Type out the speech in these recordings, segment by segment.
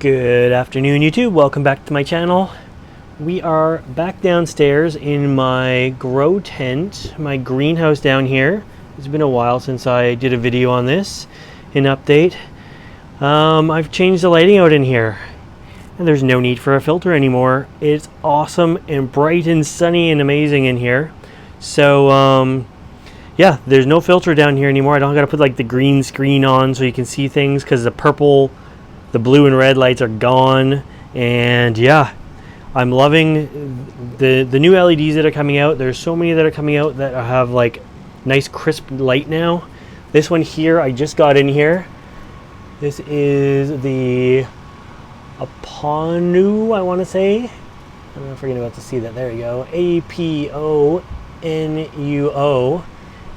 Good afternoon, YouTube. Welcome back to my channel. We are back downstairs in my grow tent, my greenhouse down here. It's been a while since I did a video on this, an update. I've changed the lighting out in here, and there's no need for a filter anymore. It's awesome and bright and sunny and amazing in here. So yeah, there's no filter down here anymore. I don't gotta put like the green screen on so you can see things, because the blue and red lights are gone. And yeah, I'm loving the new LEDs that are coming out. There's so many that are coming out that have like nice crisp light now. This one here, I just got in here. This is the Aponuo, I want to say. I don't know if you're about to see that. There you go. Aponuo.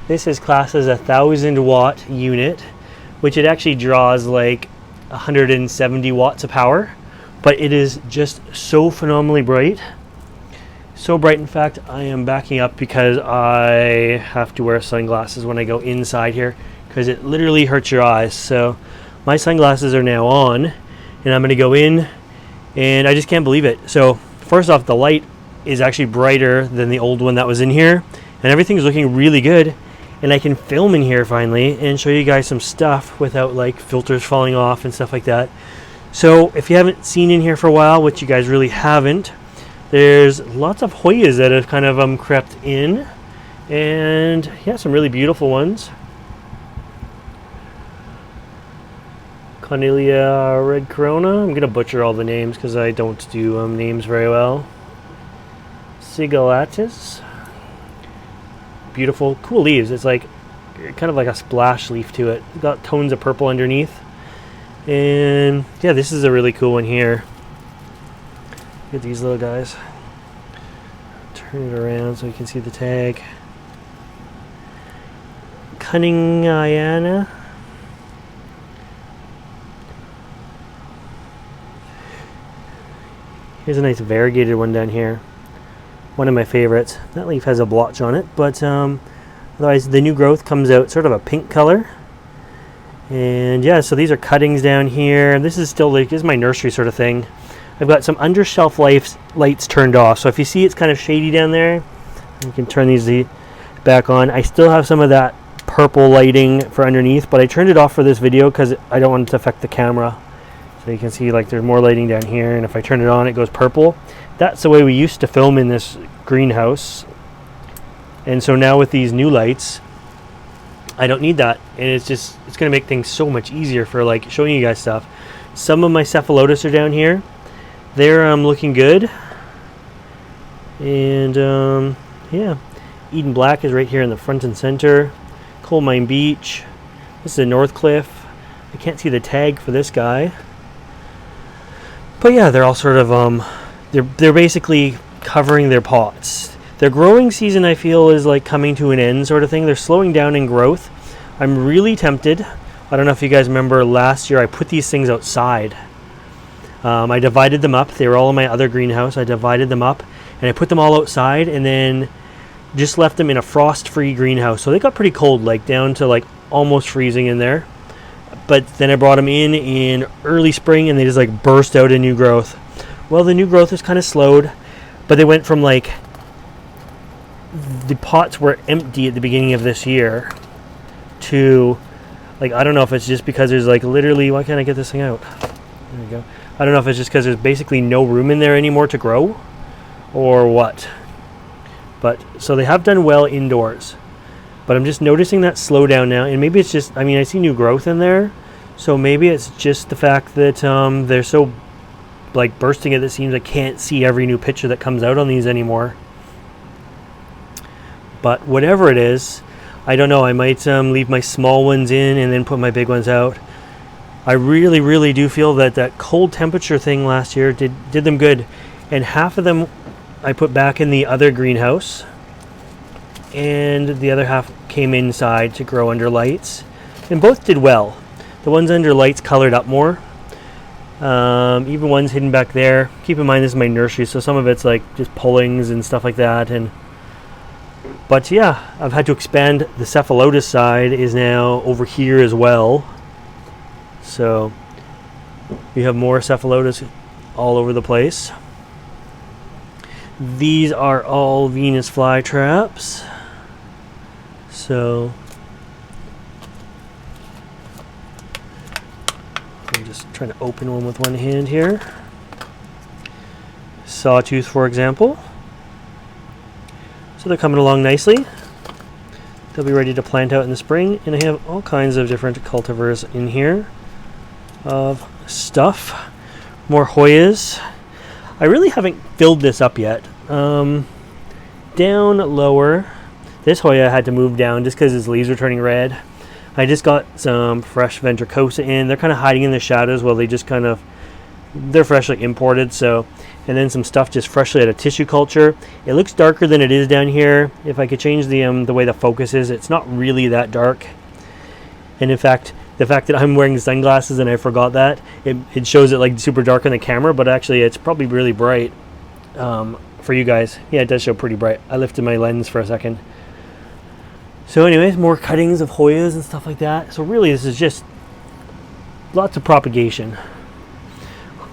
This is classed as a 1000-watt unit, which it actually draws like 170 watts of power, but it is just so phenomenally bright. So bright, in fact, I am backing up because I have to wear sunglasses when I go inside here because it literally hurts your eyes. So my sunglasses are now on, and I'm going to go in, and I just can't believe it. So first off, the light is actually brighter than the old one that was in here, and everything's looking really good. And I can film in here finally and show you guys some stuff without like filters falling off and stuff like that. So if you haven't seen in here for a while, which you guys really haven't, there's lots of Hoyas that have kind of crept in, and yeah, some really beautiful ones. Cornelia Red Corona. I'm gonna butcher all the names because I don't do names very well. Cephalotus. Beautiful, cool leaves. It's like kind of like a splash leaf to it. It's got tones of purple underneath. And yeah, this is a really cool one here. Look at these little guys. Turn it around so you can see the tag. Cunning Iana. Here's a nice variegated one down here. One of my favorites. That leaf has a blotch on it, but otherwise the new growth comes out sort of a pink color. And yeah, so these are cuttings down here. This is still like, this is my nursery sort of thing. I've got some under shelf lights turned off, so if you see it's kind of shady down there, you can turn these back on. I still have some of that purple lighting for underneath, but I turned it off for this video because I don't want it to affect the camera. So you can see like there's more lighting down here, and if I turn it on it goes purple. That's the way we used to film in this greenhouse. And so now with these new lights, I don't need that. And it's going to make things so much easier for like showing you guys stuff. Some of my Cephalotus are down here. They're looking good. And yeah, Eden Black is right here in the front and center. Coal Mine Beach. This is a North Cliff. I can't see the tag for this guy. But yeah, they're all sort of they're basically covering their pots. Their growing season, I feel, is like coming to an end sort of thing. They're slowing down in growth. I'm really tempted. I don't know if you guys remember last year I put these things outside. I divided them up. They were all in my other greenhouse. I divided them up and I put them all outside and then just left them in a frost-free greenhouse. So they got pretty cold, like down to like almost freezing in there. But then I brought them in early spring and they just like burst out in new growth. Well, the new growth is kind of slowed, but they went from like the pots were empty at the beginning of this year to like, I don't know if it's just because there's like literally, why can't I get this thing out? There we go. I don't know if it's just because there's basically no room in there anymore to grow or what. But so they have done well indoors, but I'm just noticing that slowdown now. And maybe it's just, I mean, I see new growth in there. So maybe it's just the fact that they're so like bursting it, it seems I can't see every new picture that comes out on these anymore. But whatever it is, I don't know, I might leave my small ones in and then put my big ones out. I really do feel that that cold temperature thing last year did them good. And half of them I put back in the other greenhouse, and the other half came inside to grow under lights, and both did well. The ones under lights colored up more. Even ones hidden back there. Keep in mind this is my nursery, so some of it's like just pullings and stuff like that. But yeah, I've had to expand. The Cephalotus side is now over here as well. So We have more Cephalotus all over the place. These are all Venus flytraps. So I'm just trying to open one with one hand here. Sawtooth, for example. So they're coming along nicely. They'll be ready to plant out in the spring, and I have all kinds of different cultivars in here of stuff. More Hoyas. I really haven't filled this up yet. Down lower, this Hoya had to move down just because its leaves are turning red. I just got some fresh ventricosa in. They're kind of hiding in the shadows while they're freshly imported. So, and then some stuff just freshly out of tissue culture. It looks darker than it is down here. If I could change the way the focus is, it's not really that dark. And in fact, the fact that I'm wearing sunglasses and I forgot that, it shows it like super dark on the camera, but actually it's probably really bright for you guys. Yeah, it does show pretty bright. I lifted my lens for a second. So anyways, more cuttings of Hoyas and stuff like that. So really this is just lots of propagation.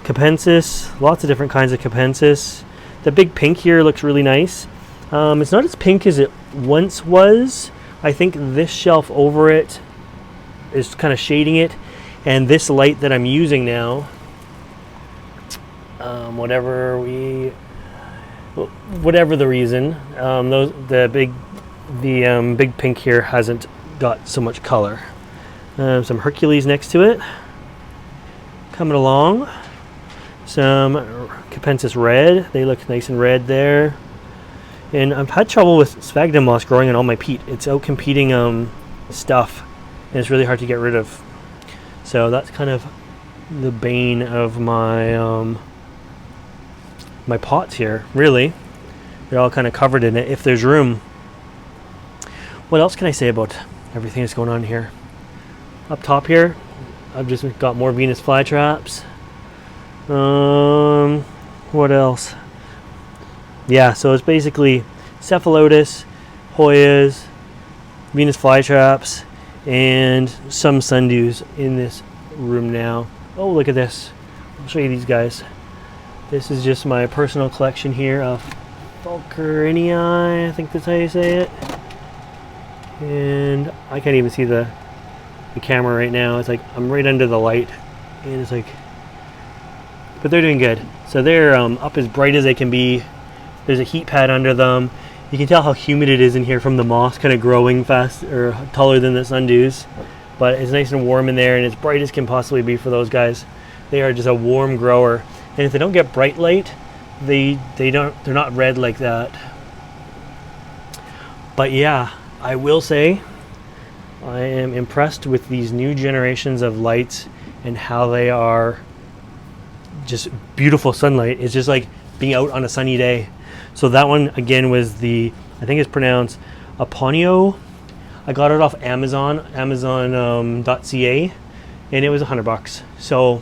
Capensis, lots of different kinds of Capensis. The big pink here looks really nice. It's not as pink as it once was. I think this shelf over it is kind of shading it, and this light that I'm using now, whatever the reason, the big pink here hasn't got so much color. Some Hercules next to it, coming along. Some Capensis red, they look nice and red there. And I've had trouble with sphagnum moss growing on all my peat. It's out competing stuff, and it's really hard to get rid of. So that's kind of the bane of my my pots here. Really, they're all kind of covered in it if there's room. What else can I say about everything that's going on here? Up top here, I've just got more Venus flytraps. What else? Yeah, so it's basically Cephalotus, Hoyas, Venus flytraps, and some Sundews in this room now. Oh, look at this. I'll show you these guys. This is just my personal collection here of Fulcarinii, I think that's how you say it. And I can't even see the camera right now. It's like I'm right under the light, and it's like, but they're doing good. So they're up as bright as they can be. There's a heat pad under them. You can tell how humid it is in here from the moss kind of growing fast or taller than the Sundews. But it's nice and warm in there, and as bright as can possibly be for those guys. They are just a warm grower. And if they don't get bright light, they're not red like that. But yeah, I will say I am impressed with these new generations of lights and how they are just beautiful sunlight. It's just like being out on a sunny day. So that one again was I think it's pronounced Aponuo. I got it off Amazon, Amazon.ca, and it was $100. So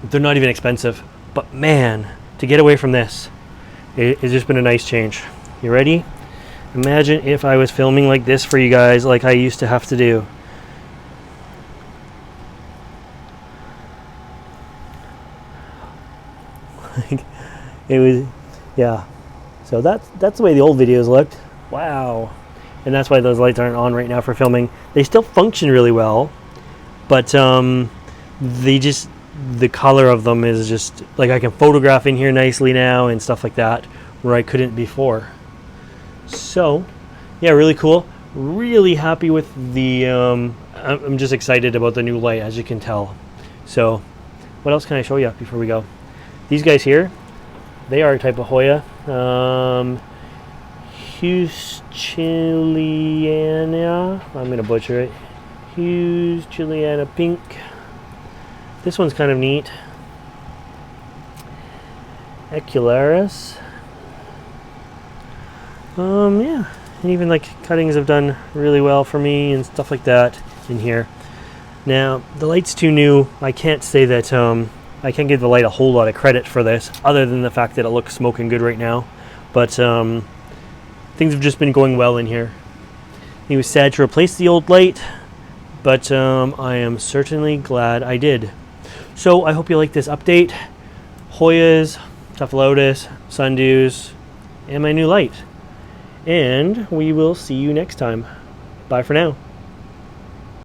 they're not even expensive. But man, to get away from this, it's just been a nice change. You ready? Imagine if I was filming like this for you guys, like I used to have to do. It was, yeah. So that's the way the old videos looked. Wow. And that's why those lights aren't on right now for filming. They still function really well, but the color of them is just like I can photograph in here nicely now and stuff like that, where I couldn't before. So yeah, really cool. Really happy with the I'm just excited about the new light, as you can tell. So what else can I show you before we go? These guys here, they are a type of Hoya. Hugheschiana, I'm going to butcher it. Hugheschiana pink. This one's kind of neat. Ecularis. Yeah, and even like cuttings have done really well for me and stuff like that in here. Now, the light's too new. I can't say that I can't give the light a whole lot of credit for this, other than the fact that it looks smoking good right now. But things have just been going well in here. He was sad to replace the old light, but I am certainly glad I did. So I hope you like this update. Hoyas, Cephalotus, Sundews, and my new light. And we will see you next time. Bye for now.